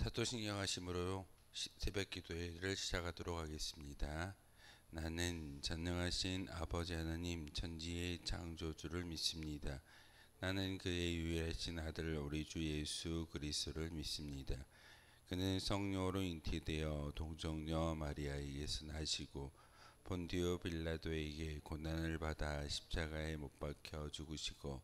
사도신경 하심으로 새벽 기도회를 시작하도록 하겠습니다. 나는 전능하신 아버지 하나님 천지의 창조주를 믿습니다. 나는 그의 유일하신 아들 우리 주 예수 그리스도를 믿습니다. 그는 성령으로 잉태되어 동정녀 마리아에게서 나시고 본디오 빌라도에게 고난을 받아 십자가에 못 박혀 죽으시고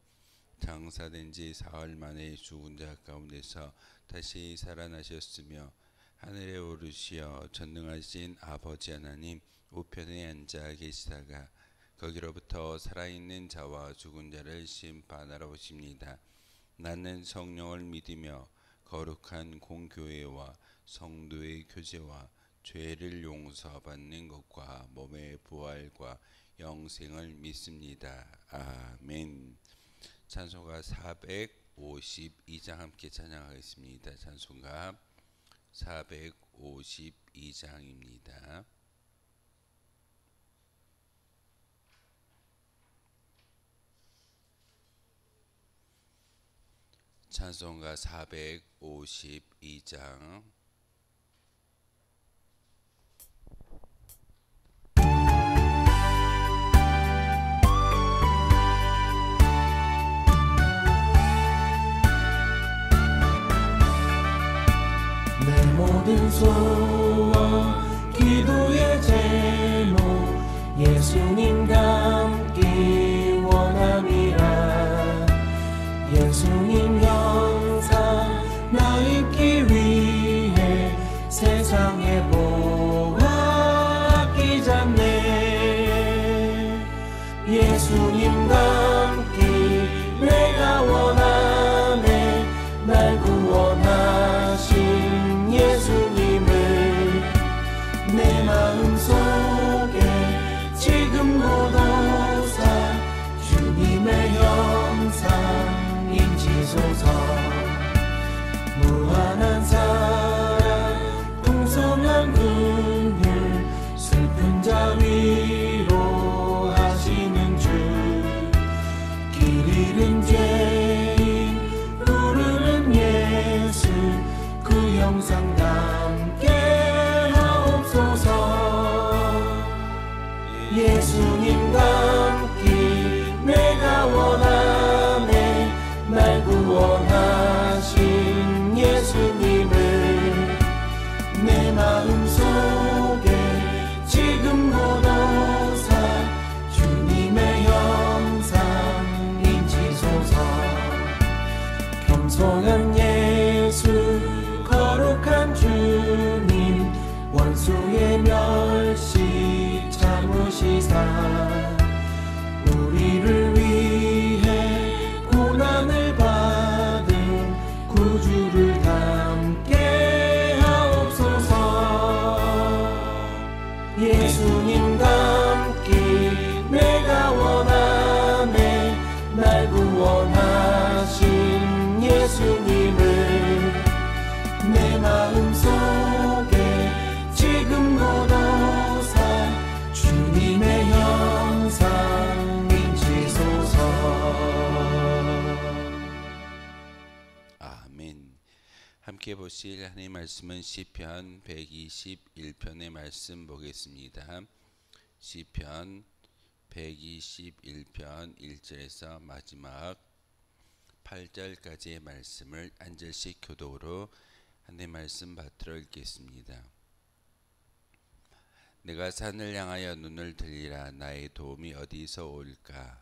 장사된 지 사흘 만에 죽은 자 가운데서 다시 살아나셨으며 하늘에 오르시어 전능하신 아버지 하나님 우편에 앉아 계시다가 거기로부터 살아있는 자와 죽은 자를 심판하러 오십니다. 나는 성령을 믿으며 거룩한 공교회와 성도의 교제와 죄를 용서받는 것과 몸의 부활과 영생을 믿습니다. 아멘. 찬송가 452장 함께 찬양하겠습니다. 찬송가 452장입니다. 찬송가 452장. 모든 소원 기도의 제목 예수님 닮기 원함이라. 예수님 형상 나 입기 위해 세상의 보화 아끼지 않네. 예수님 닮기 내가 원하네. 날 구원하신 예수님을 내 마음속에 지금 모도사 주님의 형상 인치소서. 무한한 사랑 풍성한 긍휼 슬픈 자 위로 하시는 주. 길 잃은 죄인 부르는 예수 그 형상 담게 하옵소서. 예수님 닮기 내가 원하네. 날 구원하신 예수님을 내 마음속에 지금 모도사 주님의 형상 인치소서. 겸손한 예수 거룩한 주님 원수의 멸시 참으시사 우리를 위해 고난을 받은 구주를 닮게 하옵소서. 예수님 닮기 내가 원하네. 날 구원하신 예수님을 내 마음속에 지금 모도사 주님의 형상 인치소서. 아멘. 함께 보실 하나님의 말씀은 시편 121편의 말씀 보겠습니다. 시편 121편 1절에서 마지막 8절까지의 말씀을 한 절씩 교독으로 하나님의 말씀 받들어 읽겠습니다. 내가 산을 향하여 눈을 들리라. 나의 도움이 어디서 올까?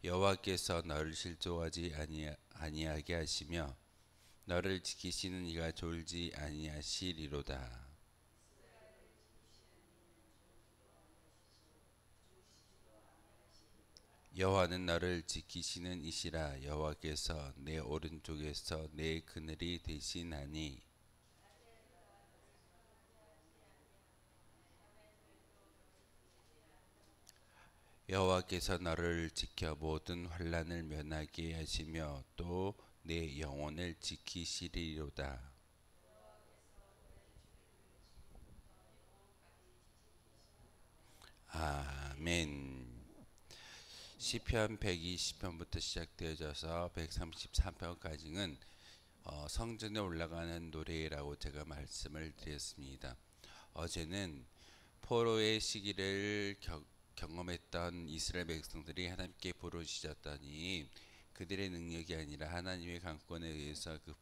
여호와께서 너를 실족하지 아니하게 하시며 너를 지키시는 이가 졸지 아니하시리로다. 여호와는 너를 지키시는 이시라. 여호와께서 내 오른쪽에서 내 그늘이 되시나니 여호와께서 너를 지켜 모든 환난을 면하게 하시며 또 내 영혼을 지키시리로다. 아멘. 시편 120편부터 시작되어져서 133편까지는 성전에 올라가는 노래라고 제가 말씀을 드렸습니다. 어제는 포로의 시기를 경험했던 이스라엘 백성들이 하나님께 부르짖었더니 그들의 능력이 아니라 하나님의 강권에 의해서 그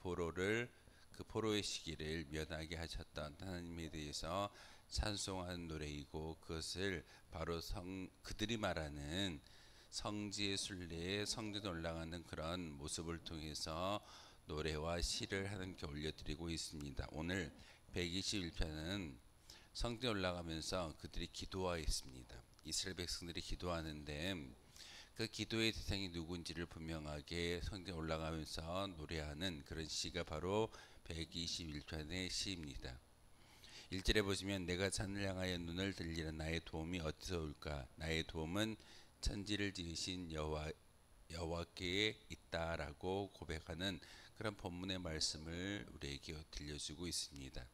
포로의 시기를 면하게 하셨던 하나님에 대해서 찬송하는 노래이고, 그것을 바로 그들이 말하는 성지의 순례에 성전에 올라가는 그런 모습을 통해서 노래와 시를 하나님께 올려드리고 있습니다. 오늘 121편은 성전에 올라가면서 그들이 기도하였습니다. 이스라엘 백성들이 기도하는데 그 기도의 대상이 누군지를 분명하게 성전에 올라가면서 노래하는 그런 시가 바로 121편의 시입니다. 1절에 보시면 내가 산을 향하여 눈을 들리라. 나의 도움이 어디서 올까? 나의 도움은 천지를 지으신 여호와께 있다라고 고백하는 그런 본문의 말씀을 우리에게 들려주고 있습니다.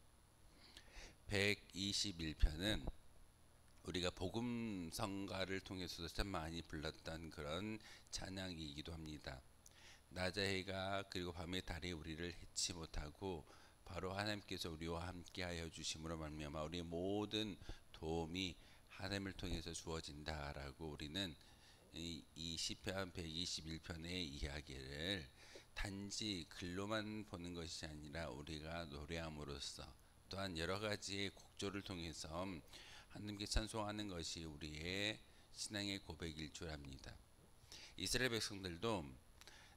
121편은 우리가 복음성가를 통해서도 참 많이 불렀던 그런 찬양이기도 합니다. 낮의 해가 그리고 밤의 달이 우리를 해치 못하고 바로 하나님께서 우리와 함께하여 주심으로 말미암아 우리의 모든 도움이 하나님을 통해서 주어진다라고 우리는 이 시편 121편의 이야기를 단지 글로만 보는 것이 아니라 우리가 노래함으로써 또한 여러 가지의 곡조를 통해서 하나님께 찬송하는 것이 우리의 신앙의 고백일 줄 압니다. 이스라엘 백성들도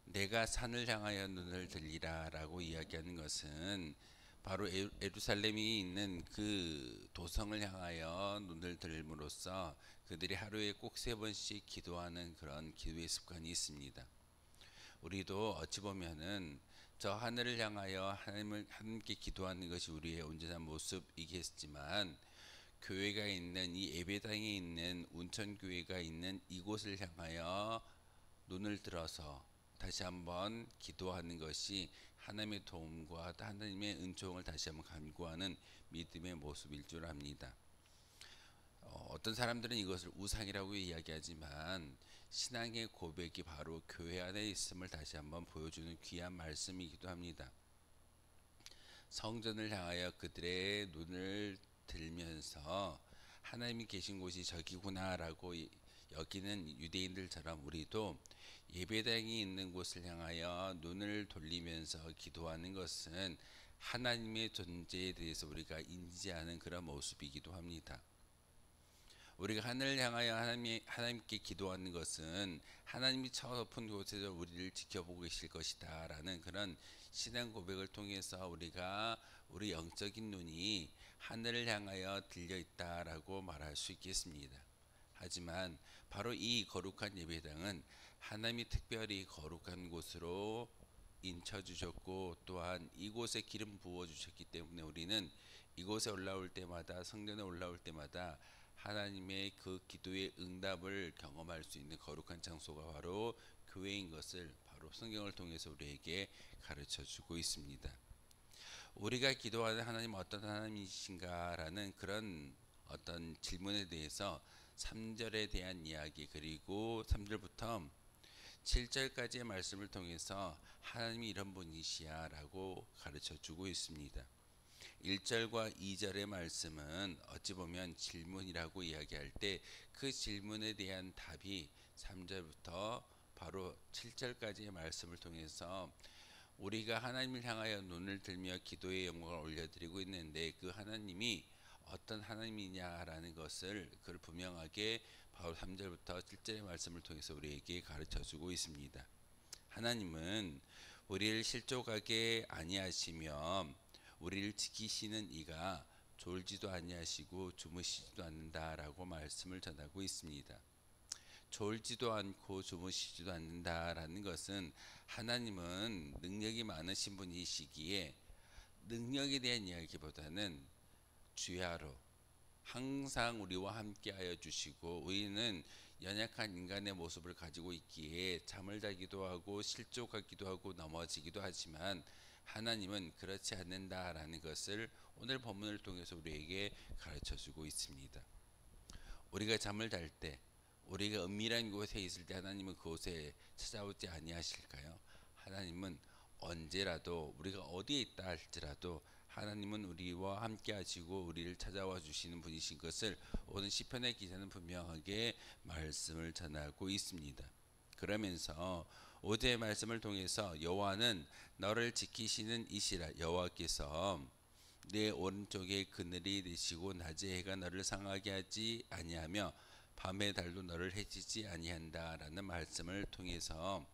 내가 산을 향하여 눈을 들리라 라고 이야기하는 것은 바로 예루살렘이 있는 그 도성을 향하여 눈을 들므로써 그들이 하루에 꼭 3번씩 기도하는 그런 기도의 습관이 있습니다. 우리도 어찌 보면은 저 하늘을 향하여 하나님께 기도하는 것이 우리의 온전한 모습이겠지만, 교회가 있는 이 예배당에 있는 운천교회가 있는 이곳을 향하여 눈을 들어서 다시 한번 기도하는 것이 하나님의 도움과 하나님의 은총을 다시 한번 간구하는 믿음의 모습일 줄 압니다. 어떤 사람들은 이것을 우상이라고 이야기하지만 신앙의 고백이 바로 교회 안에 있음을 다시 한번 보여주는 귀한 말씀이기도 합니다. 성전을 향하여 그들의 눈을 들면서 하나님이 계신 곳이 저기구나 라고 여기는 유대인들처럼 우리도 예배당이 있는 곳을 향하여 눈을 돌리면서 기도하는 것은 하나님의 존재에 대해서 우리가 인지하는 그런 모습이기도 합니다. 우리가 하늘을 향하여 하나님께 기도하는 것은 하나님이 저 높은 곳에서 우리를 지켜보고 계실 것이다 라는 그런 신앙 고백을 통해서 우리가 우리 영적인 눈이 하늘을 향하여 들려 있다라고 말할 수 있겠습니다. 하지만 바로 이 거룩한 예배당은 하나님이 특별히 거룩한 곳으로 인쳐주셨고, 또한 이곳에 기름 부어주셨기 때문에 우리는 이곳에 올라올 때마다, 성전에 올라올 때마다 하나님의 그 기도의 응답을 경험할 수 있는 거룩한 장소가 바로 교회인 것을 바로 성경을 통해서 우리에게 가르쳐주고 있습니다. 우리가 기도하는 하나님 어떤 하나님이신가 라는 그런 어떤 질문에 대해서 3절에 대한 이야기, 그리고 3절부터 7절까지의 말씀을 통해서 하나님이 이런 분이시야 라고 가르쳐주고 있습니다. 1절과 2절의 말씀은 어찌 보면 질문이라고 이야기할 때 그 질문에 대한 답이 3절부터 바로 7절까지의 말씀을 통해서 우리가 하나님을 향하여 눈을 들며 기도의 영광을 올려드리고 있는데, 그 하나님이 어떤 하나님이냐라는 것을 그걸 분명하게 바로 3절부터 7절의 말씀을 통해서 우리에게 가르쳐주고 있습니다. 하나님은 우리를 실족하게 아니하시며 우리를 지키시는 이가 졸지도 아니하시고 주무시지도 않는다라고 말씀을 전하고 있습니다. 졸지도 않고 주무시지도 않는다라는 것은 하나님은 능력이 많으신 분이시기에 능력에 대한 이야기보다는 주야로 항상 우리와 함께하여 주시고, 우리는 연약한 인간의 모습을 가지고 있기에 잠을 자기도 하고 실족하기도 하고 넘어지기도 하지만 하나님은 그렇지 않는다라는 것을 오늘 본문을 통해서 우리에게 가르쳐주고 있습니다. 우리가 잠을 잘 때, 우리가 은밀한 곳에 있을 때 하나님은 그곳에 찾아오지 아니하실까요? 하나님은 언제라도 우리가 어디에 있다 할지라도 하나님은 우리와 함께 하시고 우리를 찾아와 주시는 분이신 것을 오늘 시편의 기자는 분명하게 말씀을 전하고 있습니다. 그러면서 5절의 말씀을 통해서 여호와는 너를 지키시는 이시라, 여호와께서 내 오른쪽에 그늘이 되시고 낮에 해가 너를 상하게 하지 아니하며 밤의 달도 너를 해치지 아니한다라는 말씀을 통해서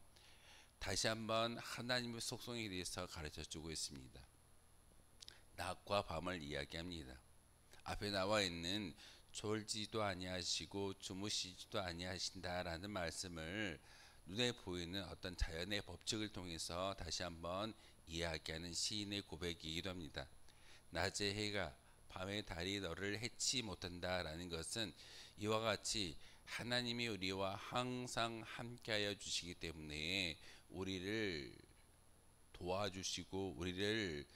다시 한번 하나님의 속성에 대해서 가르쳐 주고 있습니다. 낮과 밤을 이야기합니다. 앞에 나와 있는 졸지도 아니하시고 주무시지도 아니하신다라는 말씀을 눈에 보이는 어떤 자연의 법칙을 통해서 다시 한번 이야기하는 시인의 고백이기도 합니다. 낮의 해가 밤의 달이 너를 해치 못한다라는 것은 이와 같이 하나님이 우리와 항상 함께하여 주시기 때문에 우리를 도와주시고 우리를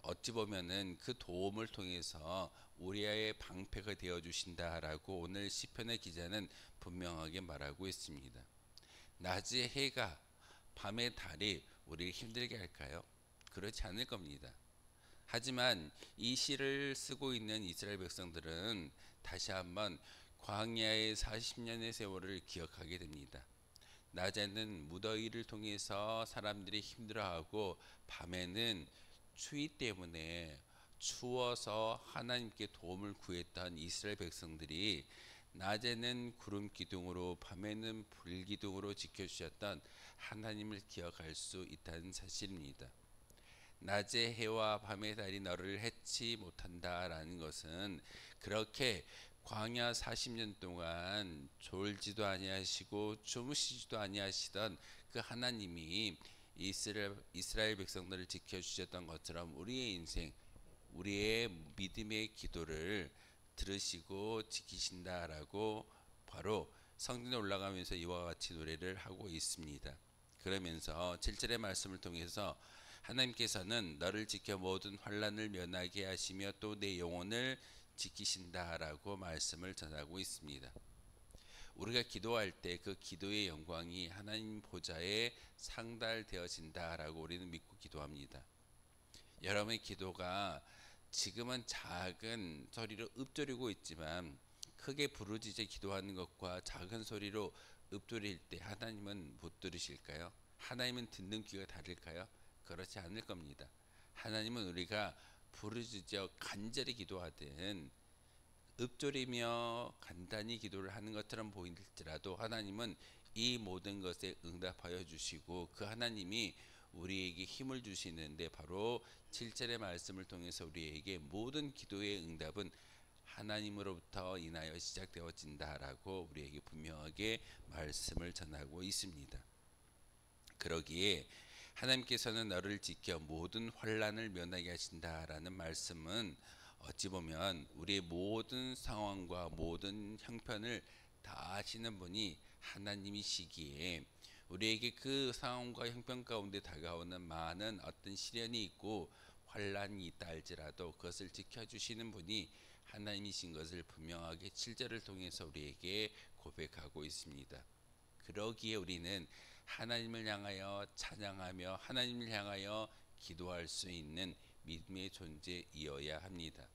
어찌 보면은 그 도움을 통해서 우리의 방패가 되어 주신다라고 오늘 시편의 기자는 분명하게 말하고 있습니다. 낮의 해가 밤의 달이 우리를 힘들게 할까요? 그렇지 않을 겁니다. 하지만 이 시를 쓰고 있는 이스라엘 백성들은 다시 한번 광야의 40년의 세월을 기억하게 됩니다. 낮에는 무더위를 통해서 사람들이 힘들어하고 밤에는 추위 때문에 추워서 하나님께 도움을 구했던 이스라엘 백성들이 낮에는 구름 기둥으로 밤에는 불 기둥으로 지켜주셨던 하나님을 기억할 수 있다는 사실입니다. 낮의 해와 밤의 달이 너를 해치 못한다라는 것은 그렇게 광야 40년 동안 졸지도 아니하시고 주무시지도 아니하시던 그 하나님이 이스라엘 백성들을 지켜주셨던 것처럼 우리의 인생, 우리의 믿음의 기도를 들으시고 지키신다라고 바로 성전에 올라가면서 이와 같이 노래를 하고 있습니다. 그러면서 7절의 말씀을 통해서 하나님께서는 너를 지켜 모든 환난을 면하게 하시며 또 내 영혼을 지키신다라고 말씀을 전하고 있습니다. 우리가 기도할 때 그 기도의 영광이 하나님 보좌에 상달되어진다라고 우리는 믿고 기도합니다. 여러분의 기도가 지금은 작은 소리로 읊조리고 있지만 크게 부르짖어 기도하는 것과 작은 소리로 읊조릴 때 하나님은 못 들으실까요? 하나님은 듣는 귀가 다를까요? 그렇지 않을 겁니다. 하나님은 우리가 부르짖어 간절히 기도하든 읊조리며 간단히 기도를 하는 것처럼 보일지라도 하나님은 이 모든 것에 응답하여 주시고 그 하나님이 우리에게 힘을 주시는데 바로 7절의 말씀을 통해서 우리에게 모든 기도의 응답은 하나님으로부터 인하여 시작되어진다라고 우리에게 분명하게 말씀을 전하고 있습니다. 그러기에 하나님께서는 너를 지켜 모든 환난을 면하게 하신다라는 말씀은 어찌 보면 우리의 모든 상황과 모든 형편을 다 아시는 분이 하나님이시기에 우리에게 그 상황과 형편 가운데 다가오는 많은 어떤 시련이 있고 환난이 있다 할지라도 그것을 지켜주시는 분이 하나님이신 것을 분명하게 7절을 통해서 우리에게 고백하고 있습니다. 그러기에 우리는 하나님을 향하여 찬양하며 하나님을 향하여 기도할 수 있는 믿음의 존재이어야 합니다.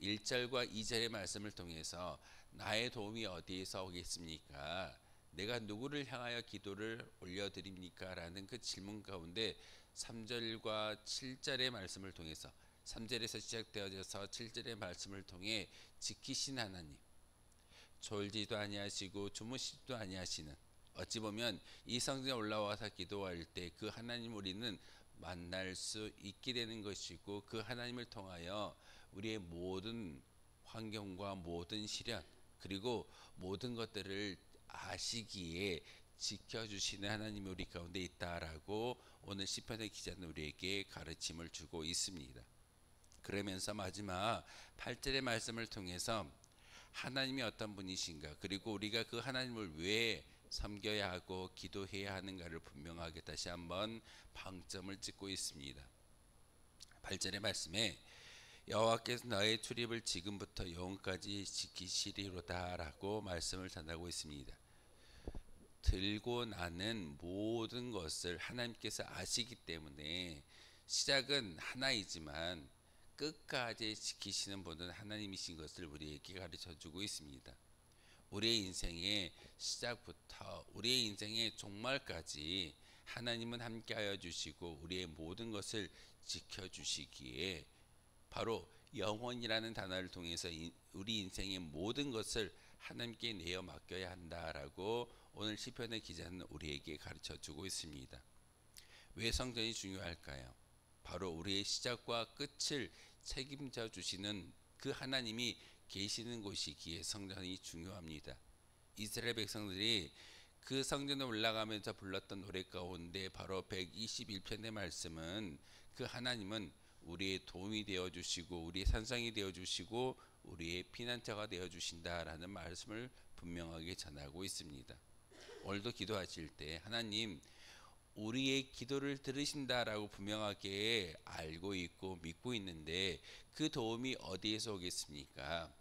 1절과 2절의 말씀을 통해서 나의 도움이 어디에서 오겠습니까? 내가 누구를 향하여 기도를 올려드립니까? 라는 그 질문 가운데 3절과 7절의 말씀을 통해서 3절에서 시작되어져서 7절의 말씀을 통해 지키신 하나님, 졸지도 아니하시고 주무시지도 아니하시는, 어찌 보면 이 성전에 올라와서 기도할 때 그 하나님 우리는 만날 수 있게 되는 것이고 그 하나님을 통하여 우리의 모든 환경과 모든 시련 그리고 모든 것들을 아시기에 지켜주시는 하나님이 우리 가운데 있다라고 오늘 시편의 기자는 우리에게 가르침을 주고 있습니다. 그러면서 마지막 8절의 말씀을 통해서 하나님이 어떤 분이신가 그리고 우리가 그 하나님을 왜 섬겨야 하고 기도해야 하는가를 분명하게 다시 한번 방점을 찍고 있습니다. 8절의 말씀에 여호와께서 너의 출입을 지금부터 영원까지 지키시리로다라고 말씀을 전하고 있습니다. 들고 나는 모든 것을 하나님께서 아시기 때문에 시작은 하나이지만 끝까지 지키시는 분은 하나님이신 것을 우리에게 가르쳐주고 있습니다. 우리의 인생의 시작부터 우리의 인생의 종말까지 하나님은 함께하여 주시고 우리의 모든 것을 지켜주시기에 바로 영원이라는 단어를 통해서 우리 인생의 모든 것을 하나님께 내어 맡겨야 한다라고 오늘 시편의 기자는 우리에게 가르쳐주고 있습니다. 왜 성전이 중요할까요? 바로 우리의 시작과 끝을 책임져 주시는 그 하나님이 계시는 곳이기에 성전이 중요합니다. 이스라엘 백성들이 그 성전에 올라가면서 불렀던 노래 가운데 바로 121편의 말씀은 그 하나님은 우리의 도움이 되어 주시고 우리의 산성이 되어 주시고 우리의 피난처가 되어 주신다라는 말씀을 분명하게 전하고 있습니다. 오늘도 기도하실 때 하나님 우리의 기도를 들으신다라고 분명하게 알고 있고 믿고 있는데 그 도움이 어디에서 오겠습니까?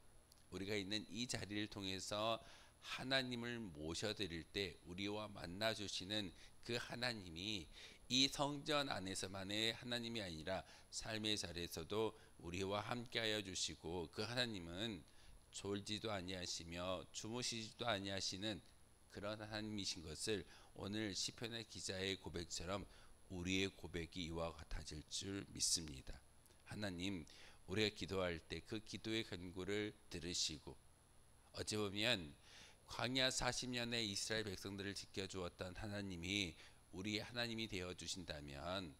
우리가 있는 이 자리를 통해서 하나님을 모셔드릴 때 우리와 만나 주시는 그 하나님이 이 성전 안에서만의 하나님이 아니라 삶의 자리에서도 우리와 함께하여 주시고 그 하나님은 졸지도 아니하시며 주무시지도 아니하시는 그런 하나님이신 것을 오늘 시편의 기자의 고백처럼 우리의 고백이 이와 같아질 줄 믿습니다. 하나님 우리가 기도할 때 그 기도의 간구를 들으시고 어찌 보면 광야 40년의 이스라엘 백성들을 지켜주었던 하나님이 우리의 하나님이 되어주신다면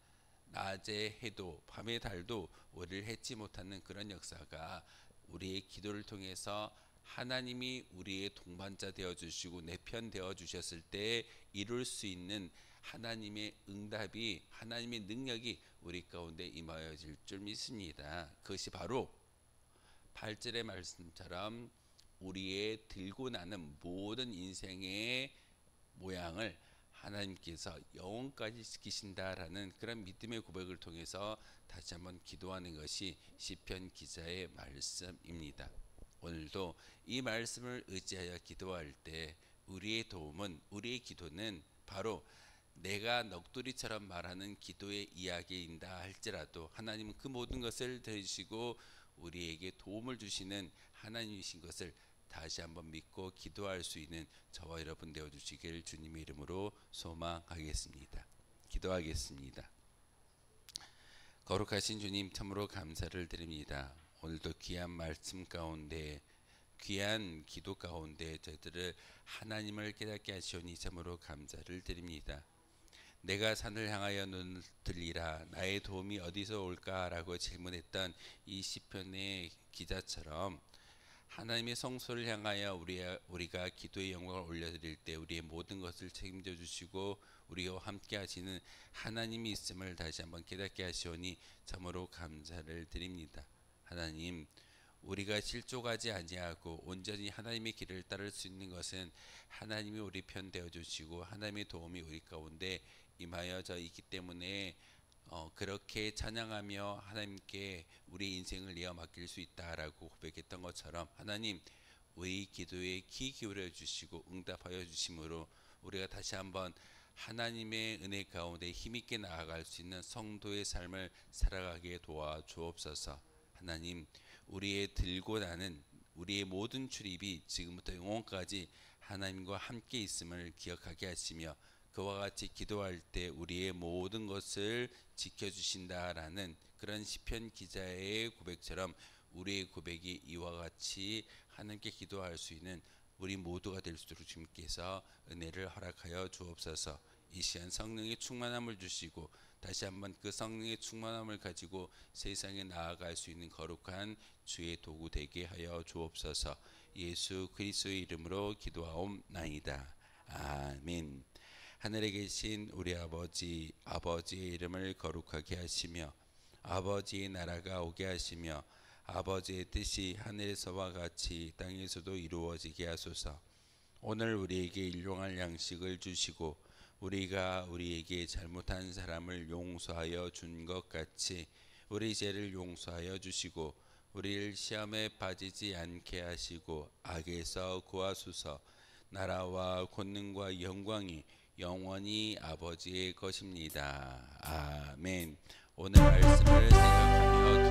낮의 해도 밤의 달도 우리를 해치 못하는 그런 역사가 우리의 기도를 통해서 하나님이 우리의 동반자 되어주시고 내 편 되어주셨을 때 이룰 수 있는 하나님의 응답이 하나님의 능력이 우리 가운데 임하여질 줄 믿습니다. 그것이 바로 8절의 말씀처럼 우리의 들고 나는 모든 인생의 모양을 하나님께서 영원까지 지키신다라는 그런 믿음의 고백을 통해서 다시 한번 기도하는 것이 시편 기자의 말씀입니다. 오늘도 이 말씀을 의지하여 기도할 때 우리의 도움은 우리의 기도는 바로 내가 넋두리처럼 말하는 기도의 이야기인다 할지라도 하나님은 그 모든 것을 들으시고 우리에게 도움을 주시는 하나님이신 것을 다시 한번 믿고 기도할 수 있는 저와 여러분 되어 주시길 주님의 이름으로 소망하겠습니다. 기도하겠습니다. 거룩하신 주님 참으로 감사를 드립니다. 오늘도 귀한 말씀 가운데 귀한 기도 가운데 저희들을 하나님을 깨닫게 하시오니 참으로 감사를 드립니다. 내가 산을 향하여 눈을 들리라 나의 도움이 어디서 올까라고 질문했던 이 시편의 기자처럼 하나님의 성소를 향하여 우리가 기도의 영광을 올려드릴 때 우리의 모든 것을 책임져 주시고 우리와 함께 하시는 하나님이 있음을 다시 한번 깨닫게 하시오니 참으로 감사를 드립니다. 하나님 우리가 실족하지 아니하고 온전히 하나님의 길을 따를 수 있는 것은 하나님이 우리 편 되어 주시고 하나님의 도움이 우리 가운데 임하여져 있기 때문에 그렇게 찬양하며 하나님께 우리 인생을 이어 맡길 수 있다라고 고백했던 것처럼 하나님 우리 기도에 귀 기울여 주시고 응답하여 주심으로 우리가 다시 한번 하나님의 은혜 가운데 힘있게 나아갈 수 있는 성도의 삶을 살아가게 도와 주옵소서. 하나님 우리의 들고 나는 우리의 모든 출입이 지금부터 영원까지 하나님과 함께 있음을 기억하게 하시며 그와 같이 기도할 때 우리의 모든 것을 지켜주신다라는 그런 시편 기자의 고백처럼 우리의 고백이 이와 같이 하나님께 기도할 수 있는 우리 모두가 될 수 있도록 주님께서 은혜를 허락하여 주옵소서. 이 시간 성령의 충만함을 주시고 다시 한번 그 성령의 충만함을 가지고 세상에 나아갈 수 있는 거룩한 주의 도구 되게 하여 주옵소서. 예수 그리스도의 이름으로 기도하옵나이다. 아멘. 하늘에 계신 우리 아버지, 아버지의 이름을 거룩하게 하시며 아버지의 나라가 오게 하시며 아버지의 뜻이 하늘에서와 같이 땅에서도 이루어지게 하소서. 오늘 우리에게 일용할 양식을 주시고 우리가 우리에게 잘못한 사람을 용서하여 준 것 같이 우리 죄를 용서하여 주시고 우리를 시험에 빠지지 않게 하시고 악에서 구하소서. 나라와 권능과 영광이 영원히 아버지의 것입니다. 아멘. 오늘 말씀을 생각하며